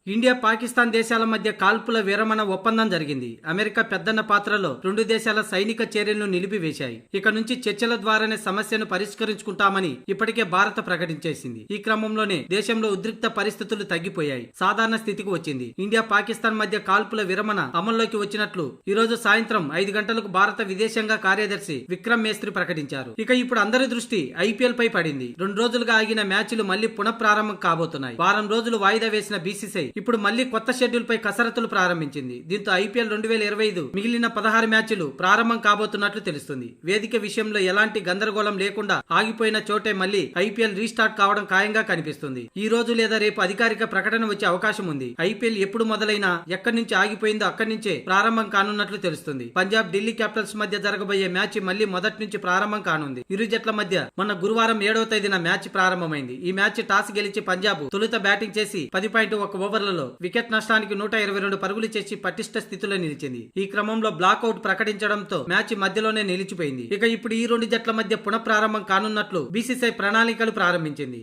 India Pakistan దేశాల మధ్య కాల్పుల విరమణ ఒప్పందం జరిగింది. అమెరికా పెద్దన్న పాత్రలో రెండు దేశాల సైనిక చర్యలను నిలిపివేశాయి. ఇక నుంచి చర్చల ద్వారానే సమస్యను పరిష్కరించుకుంటామని ఇప్పటికే భారత్ ప్రకటించేసింది. ఈ క్రమంలోనే దేశంలో ఉద్రిక్త పరిస్థితులు తగ్గిపోయాయి, సాధారణ స్థితికి వచ్చింది. ఇండియా పాకిస్తాన్ మధ్య కాల్పుల విరమణ అమల్లోకి వచ్చినట్లు ఈ రోజు సాయంత్రం 5 గంటలకు భారత విదేశాంగ కార్యదర్శి విక్రమ్ మేస్త్రి ప్రకటించారు. ఇక ఇప్పుడు అందరి దృష్టి ఐపీఎల్ పై పడింది. 2 రోజులుగా ఆగిన మ్యాచ్లు మళ్లీ పునఃప్రారంభం కాబోతున్నాయి. వారం రోజులు వాయిదా వేసిన బీసీసీ ఇప్పుడు మళ్లీ కొత్త షెడ్యూల్ పై కసరత్తులు ప్రారంభించింది. దీంతో ఐపీఎల్ 2025 మిగిలిన 16 మ్యాచ్లు ప్రారంభం కాబోతున్నట్లు తెలుస్తుంది. వేదిక విషయంలో ఎలాంటి గందరగోళం లేకుండా ఆగిపోయిన చోటే మళ్లీ ఐపీఎల్ రీస్టార్ట్ కావడం ఖాయంగా కనిపిస్తుంది. ఈ రోజు లేదా రేపు అధికారిక ప్రకటన వచ్చే అవకాశం ఉంది. ఐపీఎల్ ఎప్పుడు మొదలైనా ఎక్కడి నుంచి ఆగిపోయిందో అక్కడి నుంచే ప్రారంభం కానున్నట్లు తెలుస్తుంది. పంజాబ్ ఢిల్లీ క్యాపిటల్స్ మధ్య జరగబోయే మ్యాచ్ మళ్లీ మొదటి నుంచి ప్రారంభం కానుంది. ఇరు జట్ల మధ్య మొన్న గురువారం 7వ తేదీన మ్యాచ్ ప్రారంభమైంది. ఈ మ్యాచ్ టాస్ గెలిచి పంజాబ్ తొలుత బ్యాటింగ్ చేసి 10.1 ఓవర్లలో వికెట్ నష్టానికి 122 పరుగులు చేసి పటిష్ట స్థితిలో నిలిచింది. ఈ క్రమంలో బ్లాక్అవుట్ ప్రకటించడంతో మ్యాచ్ మధ్యలోనే నిలిచిపోయింది. ఇక ఇప్పుడు ఈ రెండు జట్ల మధ్య పునఃప్రారంభం కానున్నట్లు బీసీసీ ప్రణాళికలు ప్రారంభించింది.